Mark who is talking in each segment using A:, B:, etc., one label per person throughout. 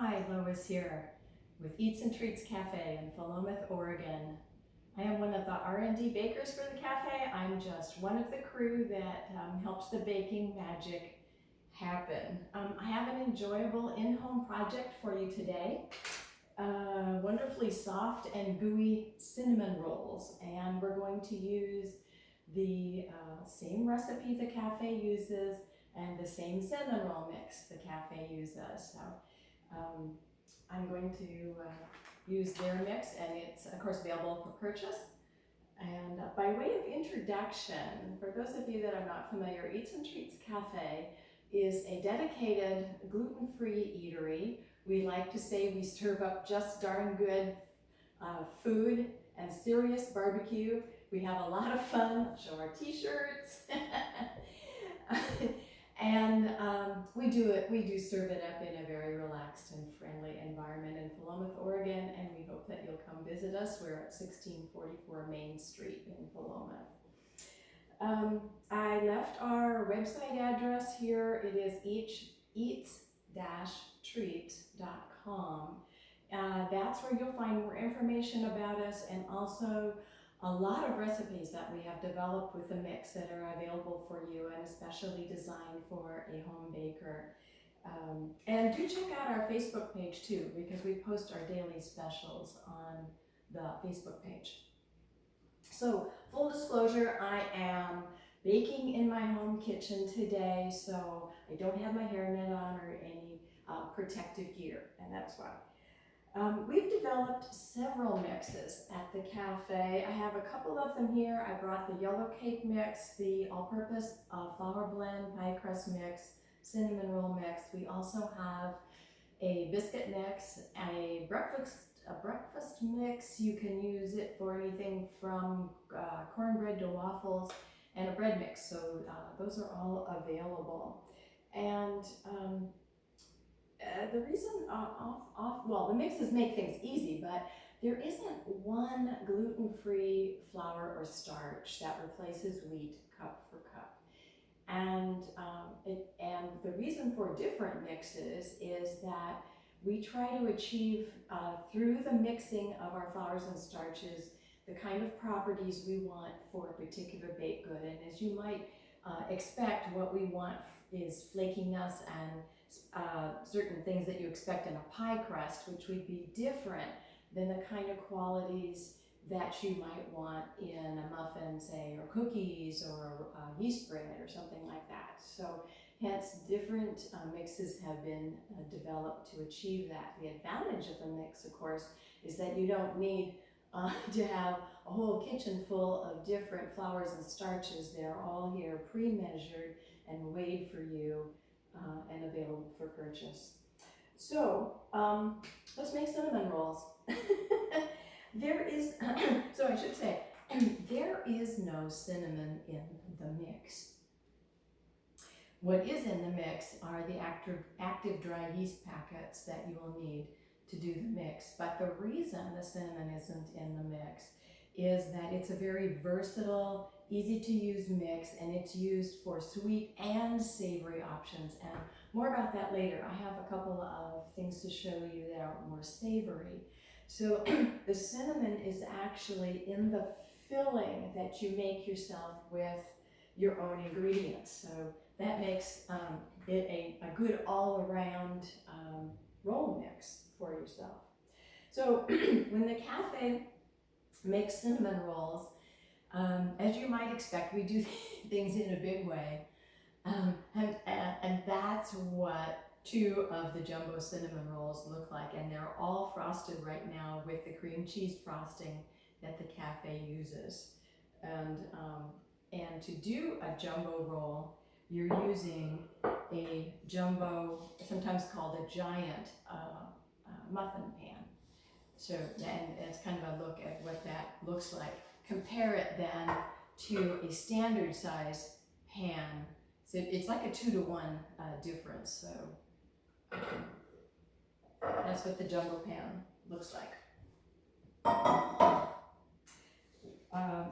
A: Hi, Lois here with Eats and Treats Cafe in Philomath, Oregon. I am one of the R&D bakers for the cafe. I'm just one of the crew that helps the baking magic happen. I have an enjoyable in-home project for you today. Wonderfully soft and gooey cinnamon rolls, and we're going to use the same recipe the cafe uses and the same cinnamon roll mix the cafe uses. So I'm going to use their mix, and it's of course available for purchase. And by way of introduction, for those of you that are not familiar, Eats and Treats Cafe is a dedicated gluten-free eatery. We like to say we serve up just darn good food and serious barbecue. We have a lot of fun. I'll show our t-shirts. And we do serve it up in a very relaxed and friendly environment in Philomath, Oregon, and we hope that you'll come visit us. We're at 1644 Main Street in Philomath. I left our website address here. It is eats-treat.com. That's where you'll find more information about us, and also a lot of recipes that we have developed with the mix that are available for you and especially designed for a home baker. And do check out our Facebook page too, because we post our daily specials on the Facebook page. So, full disclosure, I am baking in my home kitchen today, so I don't have my hairnet on or any protective gear, and that's why. We've developed several mixes at the cafe. I have a couple of them here. I brought the yellow cake mix, the all-purpose flour blend, pie crust mix, cinnamon roll mix. We also have a biscuit mix, a breakfast mix. You can use it for anything from cornbread to waffles, and a bread mix. So those are all available. And the reason well, the mixes make things easy, but there isn't one gluten-free flour or starch that replaces wheat cup for cup. And the reason for different mixes is that we try to achieve through the mixing of our flours and starches the kind of properties we want for a particular baked good. And as you might expect, what we want is flakiness and certain things that you expect in a pie crust, which would be different than the kind of qualities that you might want in a muffin, say, or cookies, or yeast bread, or something like that. So hence different mixes have been developed to achieve that. The advantage of the mix, of course, is that you don't need to have a whole kitchen full of different flours and starches. They're all here pre-measured and weighed for you and available for purchase. So let's make cinnamon rolls. There is, so I should say, there is no cinnamon in the mix. What is in the mix are the active dry yeast packets that you will need to do the mix. But the reason the cinnamon isn't in the mix is that it's a very versatile, easy to use mix, and it's used for sweet and savory options. And more about that later. I have a couple of things to show you that are more savory. So the cinnamon is actually in the filling that you make yourself with your own ingredients. So that makes it a good all-around roll mix for yourself. So when the cafe makes cinnamon rolls, as you might expect, we do things in a big way. And that's what 2 of the jumbo cinnamon rolls look like, and they're all frosted right now with the cream cheese frosting that the cafe uses. And to do a jumbo roll, you're using a jumbo, sometimes called a giant muffin pan. So, and it's kind of a look at what that looks like. Compare it then to a standard size pan. So it's like a 2-to-1 difference. So that's what the jumbo pan looks like.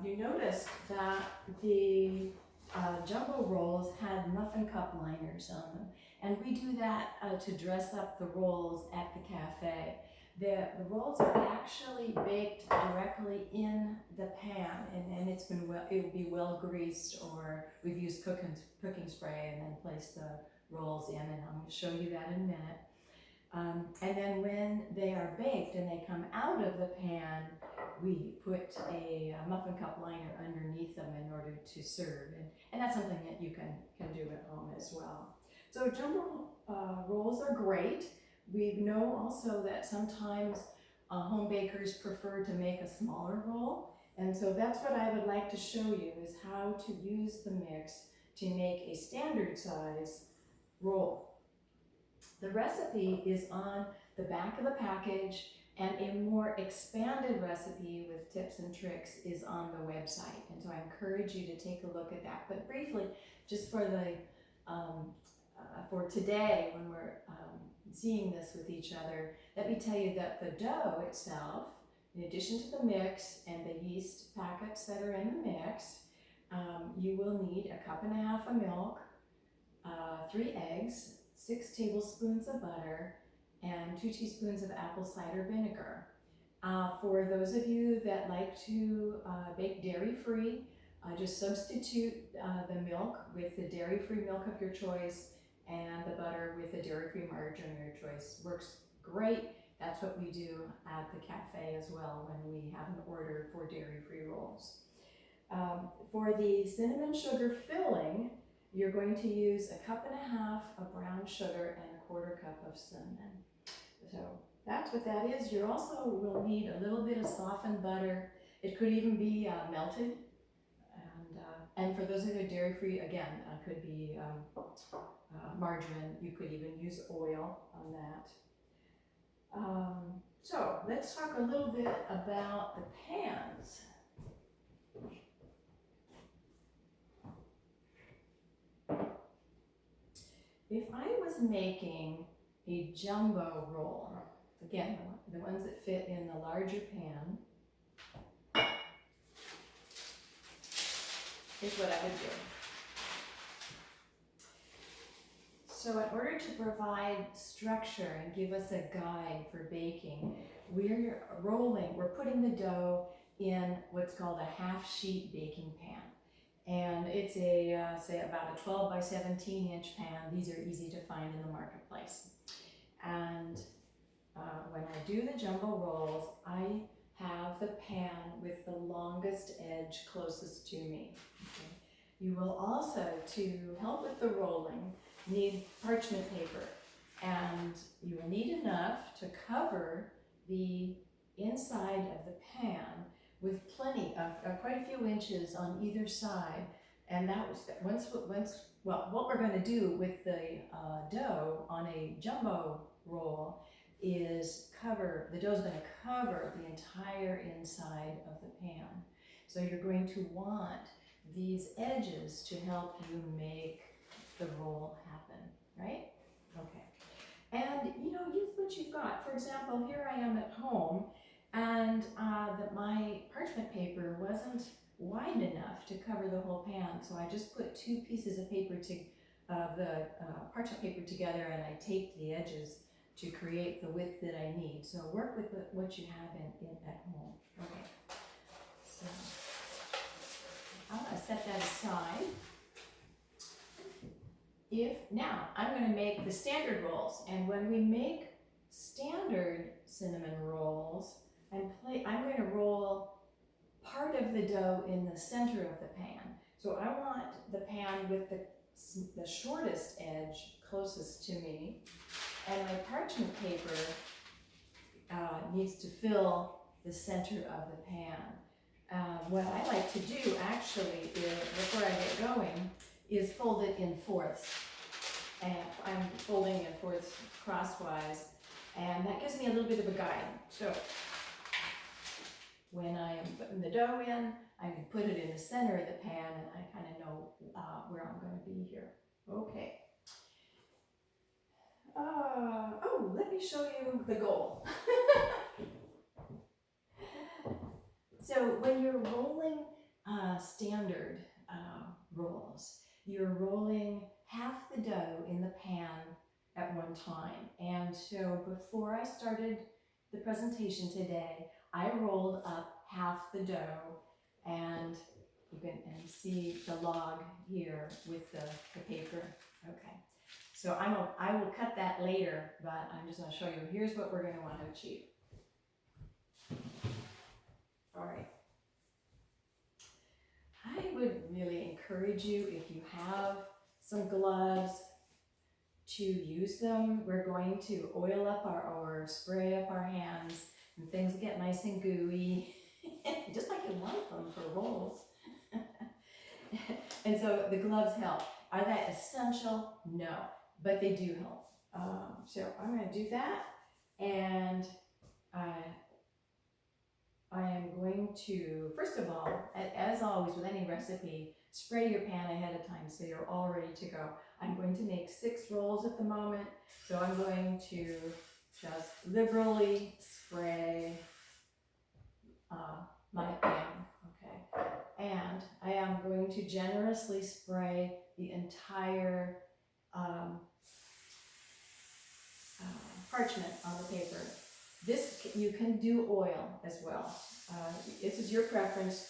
A: You notice that the jumbo rolls had muffin cup liners on them. And we do that to dress up the rolls at the cafe. The rolls are actually baked directly in the pan, and it will be well greased, or we've used cooking spray and then placed the rolls in, and I'm going to show you that in a minute. And then when they are baked and they come out of the pan, we put a muffin cup liner underneath them in order to serve, and that's something that you can do at home as well. So jumbo rolls are great. We know also that sometimes home bakers prefer to make a smaller roll, and so that's what I would like to show you, is how to use the mix to make a standard size roll. The recipe is on the back of the package, and a more expanded recipe with tips and tricks is on the website, and so I encourage you to take a look at that. But briefly, just for today, when we're seeing this with each other, let me tell you that the dough itself, in addition to the mix and the yeast packets that are in the mix, you will need 1.5 cups of milk, 3 eggs, 6 tablespoons of butter, and 2 teaspoons of apple cider vinegar. For those of you that like to bake dairy-free, just substitute the milk with the dairy-free milk of your choice, and the butter with the dairy-free margarine of your choice. Works great. That's what we do at the cafe as well when we have an order for dairy-free rolls. For the cinnamon sugar filling, you're going to use 1.5 cups of brown sugar and 1/4 cup of cinnamon. So that's what that is. You also will need a little bit of softened butter. It could even be melted. And for those of you dairy-free, again, could be margarine. You could even use oil on that. So let's talk a little bit about the pans. If I was making a jumbo roll, again, the ones that fit in the larger pan, here's what I would do. So in order to provide structure and give us a guide for baking, we're putting the dough in what's called a half-sheet baking pan. And it's say about a 12 by 17 inch pan. These are easy to find in the marketplace. And when I do the jumbo rolls, I have the pan with the longest edge closest to me. Okay. You will also, to help with the rolling, need parchment paper, and you will need enough to cover the inside of the pan with plenty of quite a few inches on either side. And that was what we're going to do with the dough on a jumbo roll is the dough's going to cover the entire inside of the pan. So you're going to want these edges to help you make the roll happen, right? Okay. And use what you've got. For example, here I am at home, and my parchment paper wasn't wide enough to cover the whole pan, so I just put 2 pieces of paper the parchment paper together, and I taped the edges to create the width that I need. So work with what you have at home. Okay. So I'm going to set that aside. Now I'm going to make the standard rolls, and when we make standard cinnamon rolls, I'm going to roll part of the dough in the center of the pan. So I want the pan with the shortest edge closest to me, and my parchment paper needs to fill the center of the pan. What I like to do actually is, before I get going, is fold it in fourths. And I'm folding in fourths crosswise, and that gives me a little bit of a guide. So when I am putting the dough in, I can put it in the center of the pan, and I kind of know where I'm going to be here. Okay. Let me show you the goal. So when you're rolling standard rolls, own time. And so before I started the presentation today, I rolled up half the dough, and you can see the log here with the paper. Okay, so I will cut that later, but I'm just going to show you. Here's what we're going to want to achieve. All right. I would really encourage you, if you have some gloves, to use them. We're going to oil up or spray up our hands, and things get nice and gooey, just like you want them for rolls. And so the gloves help. Are they essential? No, but they do help. So I'm going to do that, and I am going to, first of all, as always with any recipe, spray your pan ahead of time so you're all ready to go. I'm going to make 6 rolls at the moment, so I'm going to just liberally spray my pan, okay? And I am going to generously spray the entire parchment on the paper. This, you can do oil as well. This is your preference.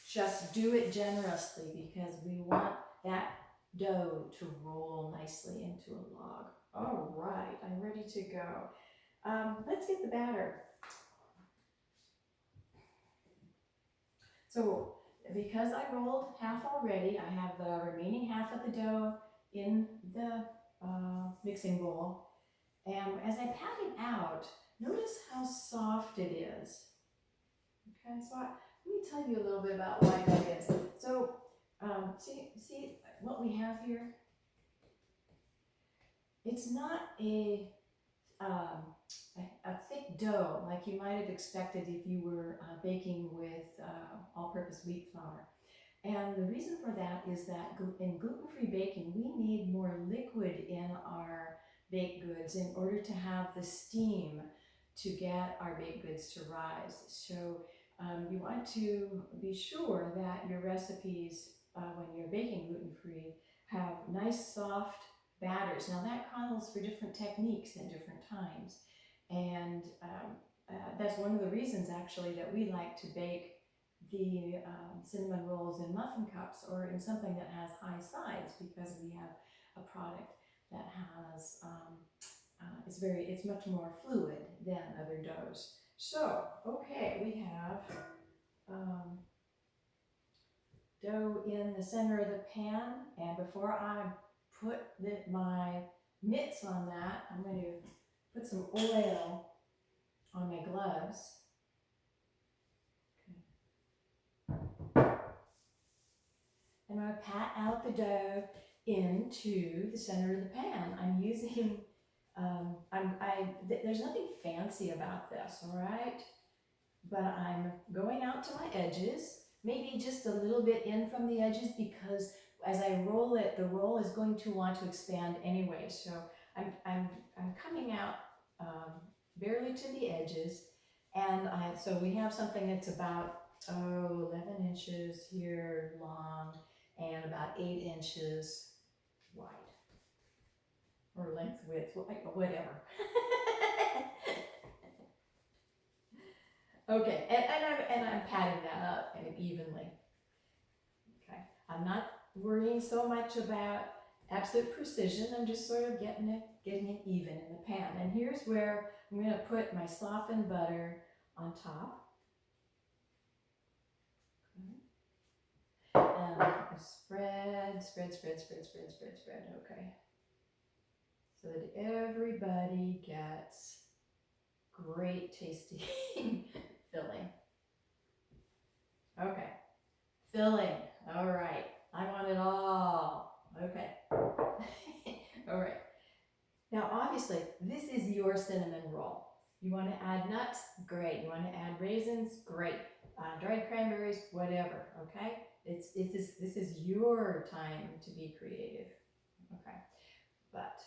A: Just do it generously because we want that dough to roll nicely into a log. All right, I'm ready to go. Let's get the batter. So because I rolled half already, I have the remaining half of the dough in the mixing bowl. And as I pat it out, notice how soft it is. Okay, so let me tell you a little bit about why that is. So see what we have here? It's not a thick dough like you might have expected if you were baking with all-purpose wheat flour. And the reason for that is that in gluten-free baking, we need more liquid in our baked goods in order to have the steam to get our baked goods to rise. So you want to be sure that your recipes, when you're baking gluten-free, have nice soft batters. Now that calls for different techniques at different times. And that's one of the reasons actually that we like to bake the cinnamon rolls in muffin cups or in something that has high sides, because we have a product that has, it's much more fluid than other doughs. So, okay, we have dough in the center of the pan, and before I put my mitts on that, I'm going to put some oil on my gloves. And I pat out the dough into the center of the pan. I'm using, there's nothing fancy about this, all right? But I'm going out to my edges, maybe just a little bit in from the edges, because as I roll it, the roll is going to want to expand anyway. So I'm coming out barely to the edges, and so we have something that's about 11 inches here long and about 8 inches wide, or length, width, whatever. Okay, and I'm patting that up evenly. Okay, I'm not worrying so much about absolute precision. I'm just sort of getting it even in the pan. And here's where I'm going to put my softened butter on top. And spread. Okay, so that everybody gets great tasting filling. Okay, filling. All right, I want it all. Okay. All right. Now, obviously, this is your cinnamon roll. You want to add nuts? Great. You want to add raisins? Great. Dried cranberries? Whatever. Okay. This is your time to be creative. Okay. But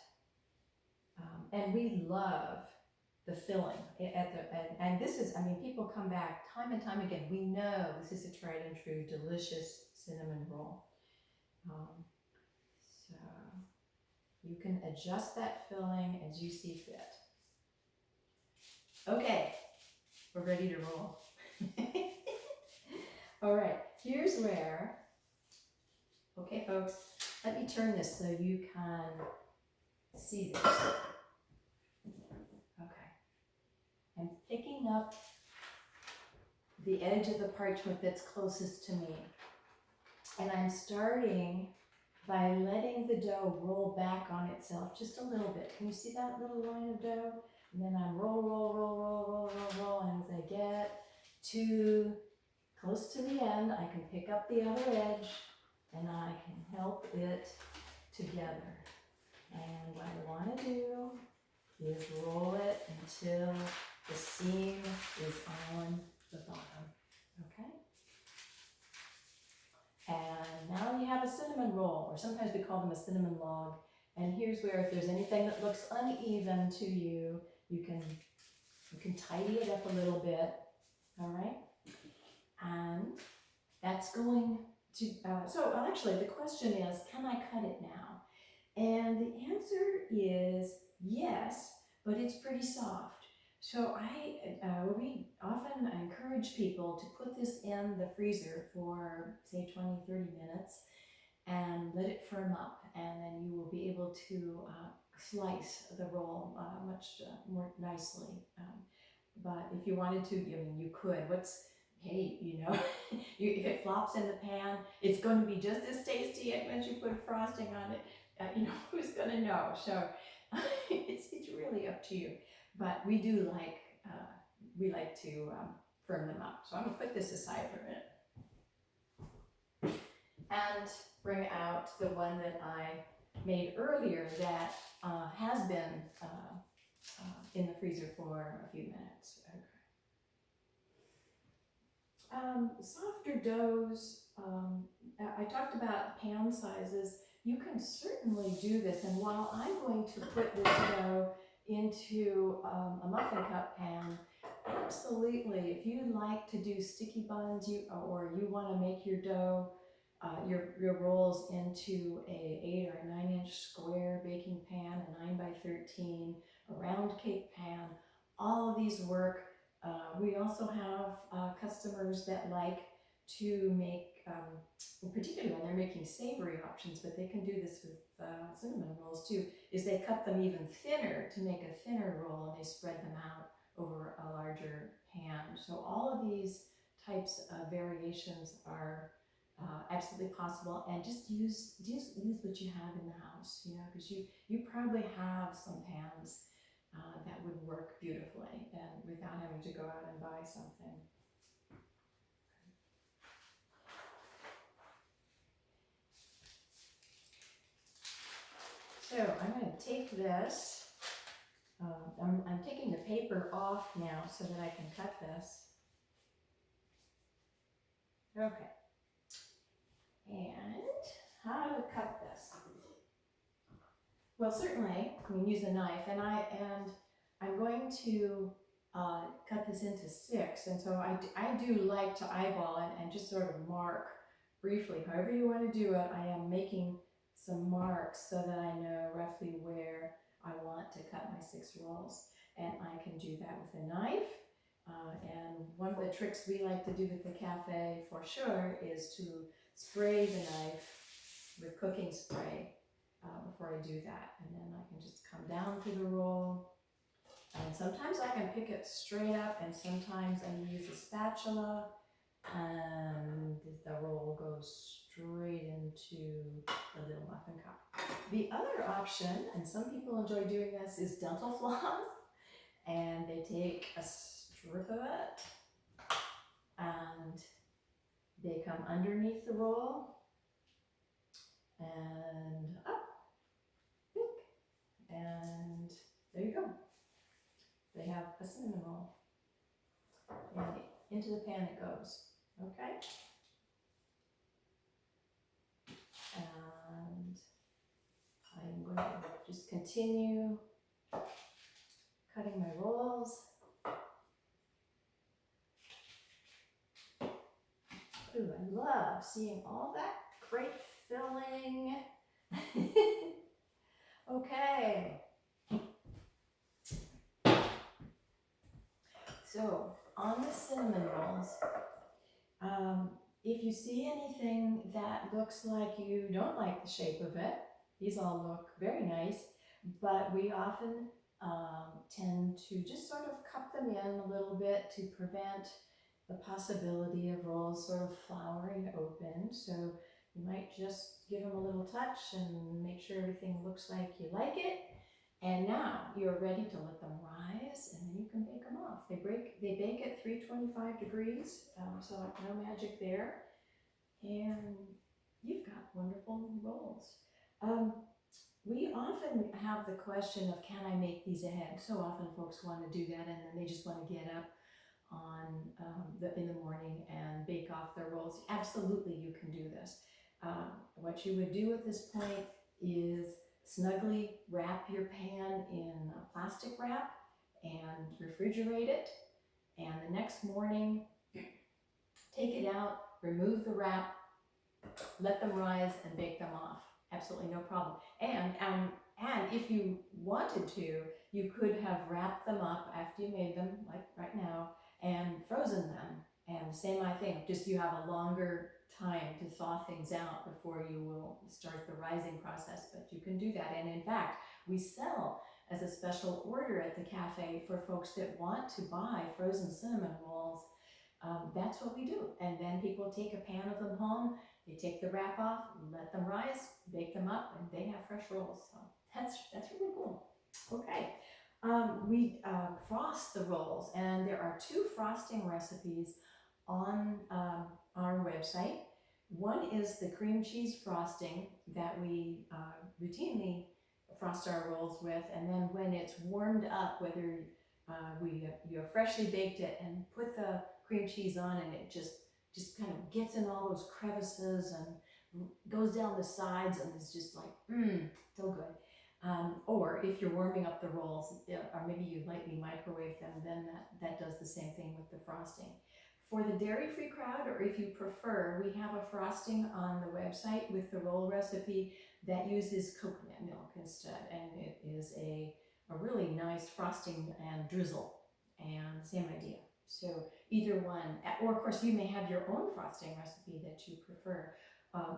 A: and we love the filling and this is, I mean, people come back time and time again. We know this is a tried and true delicious cinnamon roll. So You can adjust that filling as you see fit. Okay, we're ready to roll. All right, here's where, okay folks, let me turn this so you can see this. Okay, I'm picking up the edge of the parchment that's closest to me. And I'm starting by letting the dough roll back on itself just a little bit. Can you see that little line of dough? And then I'm roll. And as I get to close to the end, I can pick up the other edge and I can help it together. And what I want to do is roll it until the seam is on the bottom, okay? And now you have a cinnamon roll, or sometimes we call them a cinnamon log. And here's where, if there's anything that looks uneven to you, you can tidy it up a little bit, all right? And that's going to, so actually the question is, can I cut it now? And the answer is yes, but it's pretty soft. So we often encourage people to put this in the freezer for say 20, 30 minutes and let it firm up, and then you will be able to slice the roll much more nicely. But if you wanted to, I mean, you could. Hey, you know, if it flops in the pan, it's going to be just as tasty as once you put frosting on it. You know, who's going to know? So it's really up to you. But we do we like to firm them up. So I'm going to put this aside for a minute and bring out the one that I made earlier that has been in the freezer for a few minutes. Okay. Softer doughs, I talked about pan sizes. You can certainly do this, and while I'm going to put this dough into a muffin cup pan, absolutely, if you like to do sticky buns, or you want to make your dough, your rolls into a 8 or a 9-inch square baking pan, a 9 by 13, a round cake pan, all of these work. We also have customers that like to make, particularly when they're making savory options, but they can do this with cinnamon rolls too, is they cut them even thinner to make a thinner roll, and they spread them out over a larger pan. So all of these types of variations are absolutely possible, and just use what you have in the house, you know, because you probably have some pans that would work beautifully and without having to go out and buy something. So I'm going to take this, I'm taking the paper off now so that I can cut this. Okay. And how to cut this? Well, certainly you can use a knife, and I'm going to cut this into 6, and so I do like to eyeball it and just sort of mark briefly. However you want to do it, I am making some marks so that I know roughly where I want to cut my 6 rolls, and I can do that with a knife. And one of the tricks we like to do at the cafe for sure is to spray the knife with cooking spray before I do that, and then I can just come down through the roll, and sometimes I can pick it straight up, and sometimes I use a spatula and the roll goes straight into the little muffin cup. The other option, and some people enjoy doing this, is dental floss, and they take a strip of it and they come underneath the roll and up, and there you go. They have a cinnamon roll, and into the pan it goes. Okay, and I'm going to just continue cutting my rolls. Ooh, I love seeing all that great filling. Okay. So on the cinnamon rolls, if you see anything that looks like you don't like the shape of it, these all look very nice, but we often tend to just sort of cup them in a little bit to prevent the possibility of rolls sort of flowering open. So you might just give them a little touch and make sure everything looks like you like it. And now you're ready to let them rise, and then you can bake them off. They bake at 325 degrees, so no magic there. And you've got wonderful rolls. We often have the question of, can I make these ahead? So often folks want to do that, and then they just want to get up in the morning and bake off their rolls. Absolutely, you can do this. What you would do at this point is snugly wrap your pan in plastic wrap and refrigerate it. And the next morning, take it out, remove the wrap, let them rise and bake them off. Absolutely no problem. And if you wanted to, you could have wrapped them up after you made them, like right now, and frozen them. And same I think, just you have a longer time to thaw things out before you will start the rising process, but you can do that. And in fact, we sell as a special order at the cafe for folks that want to buy frozen cinnamon rolls. That's what we do. And then people take a pan of them home, they take the wrap off, let them rise, bake them up, and they have fresh rolls. So that's really cool. Okay. We frost the rolls, and there are 2 frosting recipes on our website. One is the cream cheese frosting that we routinely frost our rolls with, and then when it's warmed up, whether you have freshly baked it and put the cream cheese on, and it just kind of gets in all those crevices and goes down the sides, and it's just like, so good. Or if you're warming up the rolls, or maybe you lightly microwave them, then that does the same thing with the frosting. For the dairy-free crowd, or if you prefer, we have a frosting on the website with the roll recipe that uses coconut milk instead, and it is a really nice frosting and drizzle, and same idea. So either one, or of course you may have your own frosting recipe that you prefer.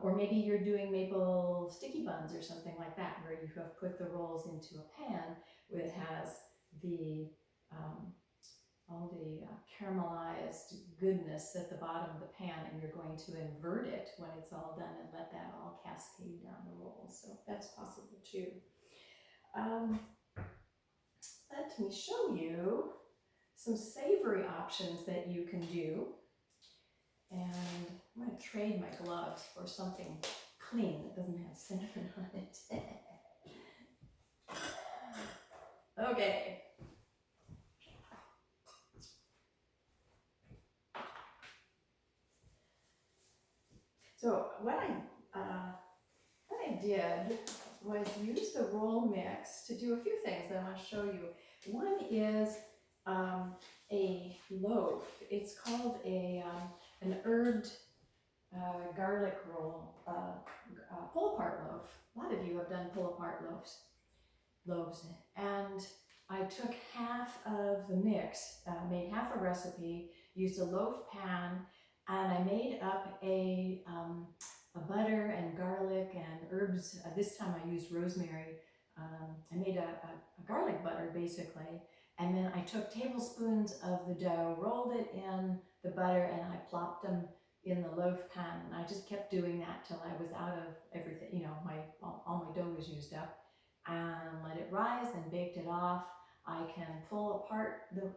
A: Or maybe you're doing maple sticky buns or something like that, where you have put the rolls into a pan that has the all the caramelized goodness at the bottom of the pan, and you're going to invert it when it's all done and let that all cascade down the rolls. So that's possible too. Let me show you some savory options that you can do. And I'm going to trade my gloves for something clean that doesn't have cinnamon on it. Okay. So what I did was use the roll mix to do a few things that I want to show you. One is a loaf. It's called an herbed garlic roll, pull-apart loaf. A lot of you have done pull-apart loaves. And I took half of the mix, made half a recipe, used a loaf pan, and I made up a butter and garlic and herbs. This time I used rosemary. I made a garlic butter basically, and then I took tablespoons of the dough, rolled it in the butter, and I plopped them in the loaf pan. And I just kept doing that till I was out of everything. You know, all my dough was used up, and let it rise and baked it off. I can pull apart the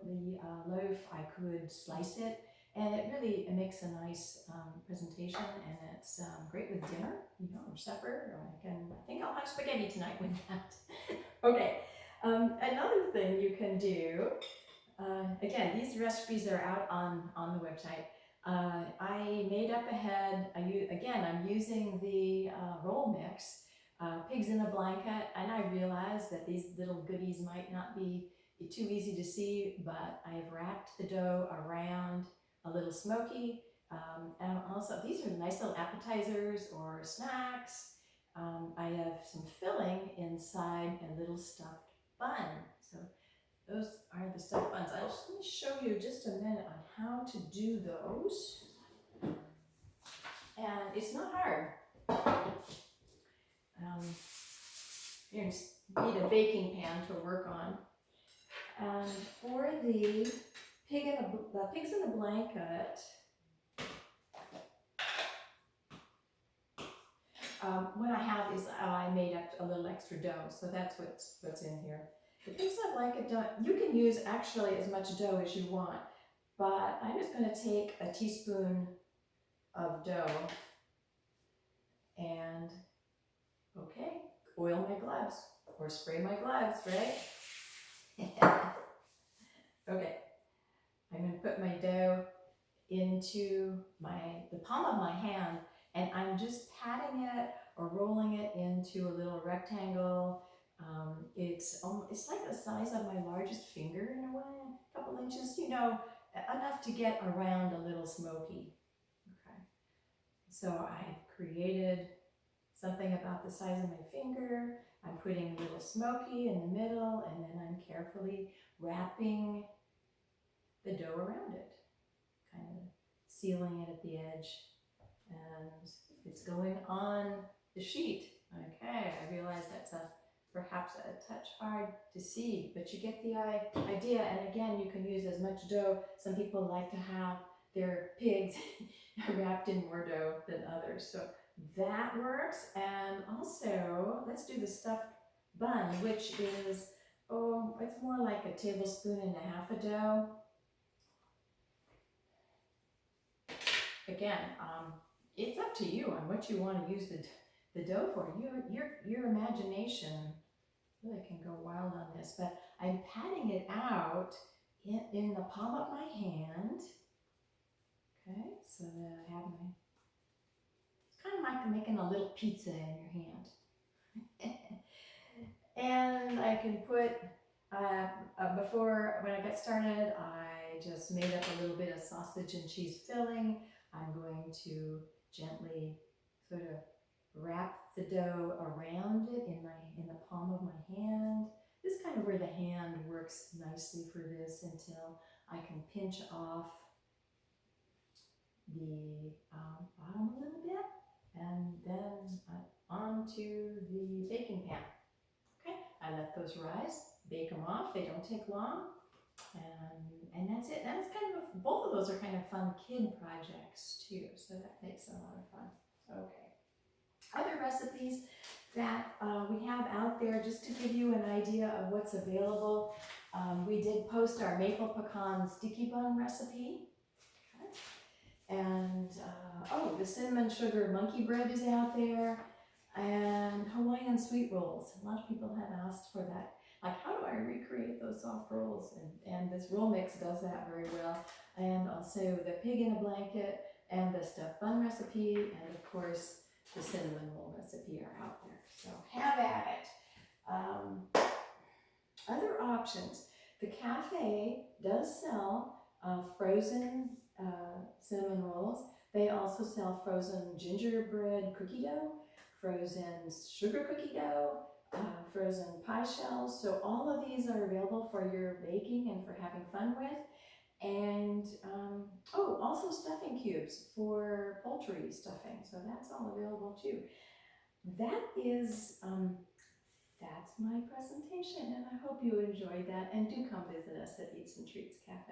A: loaf. I could slice it. And it really makes a nice presentation, and it's great with dinner, you know, or supper. Or I think I'll have spaghetti tonight with that. Okay, another thing you can do, again, these recipes are out on the website. I made up ahead, I'm using the roll mix, pigs in a blanket, and I realized that these little goodies might not be too easy to see, but I've wrapped the dough around a little smoky, and also these are nice little appetizers or snacks. I have some filling inside a little stuffed bun. So those are the stuffed buns. I'll just let me show you just a minute on how to do those. And it's not hard. You need a baking pan to work on. And for the pigs in the blanket, what I have is I made up a little extra dough, so that's what's in here. The pigs in the blanket dough, you can use actually as much dough as you want, but I'm just going to take a teaspoon of dough and, okay, oil my gloves or spray my gloves, right? Okay, I'm going to put my dough into the palm of my hand, and I'm just patting it or rolling it into a little rectangle. It's like the size of my largest finger in a way, a couple inches, you know, enough to get around a little smoky. Okay, so I created something about the size of my finger. I'm putting a little smoky in the middle, and then I'm carefully wrapping the dough around it, kind of sealing it at the edge, and it's going on the sheet. Okay, I realize that's perhaps a touch hard to see, but you get the idea. And again, you can use as much dough. Some people like to have their pigs wrapped in more dough than others, so that works. And also, let's do the stuffed bun, which is, oh, it's more like a tablespoon and a half of dough. Again, it's up to you on what you want to use the dough for. Your imagination really can go wild on this, but I'm patting it out in the palm of my hand. Okay, so that I have it's kind of like making a little pizza in your hand. And I can put, before, when I got started, I just made up a little bit of sausage and cheese filling. I'm going to gently sort of wrap the dough around it in the palm of my hand. This is kind of where the hand works nicely for this until I can pinch off the bottom a little bit, and then onto the baking pan. Okay, I let those rise, bake them off. They don't take long. And that's it. That's kind of, both of those are kind of fun kid projects too, so that makes it a lot of fun. Okay. Other recipes that we have out there, just to give you an idea of what's available. We did post our maple pecan sticky bun recipe. Okay. And oh, the cinnamon sugar monkey bread is out there, and Hawaiian sweet rolls. A lot of people have asked for that. Like, how do I recreate those soft rolls? And this roll mix does that very well. And also the pig in a blanket and the stuffed bun recipe, and of course the cinnamon roll recipe are out there. So have at it. Other options. The cafe does sell frozen cinnamon rolls. They also sell frozen gingerbread cookie dough, frozen sugar cookie dough, frozen pie shells. So all of these are available for your baking and for having fun with. And oh, also stuffing cubes for poultry stuffing. So that's all available too. That is, that's my presentation, and I hope you enjoyed that. And do come visit us at Eats and Treats Cafe.